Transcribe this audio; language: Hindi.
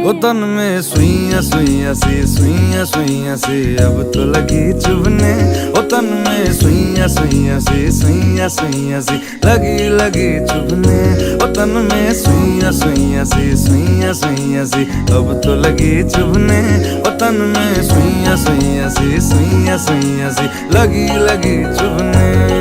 ओ तन में सुइयां सुइयां सी अब तो लगी चुभने। ओ तन में सुइयां सुइयां सी लगी लगी चुभने। ओ तन में सुइयां सुइयां सी अब तो लगी चुभने। ओ तन में सुइयां सुइयां सी लगी लगी चुभने।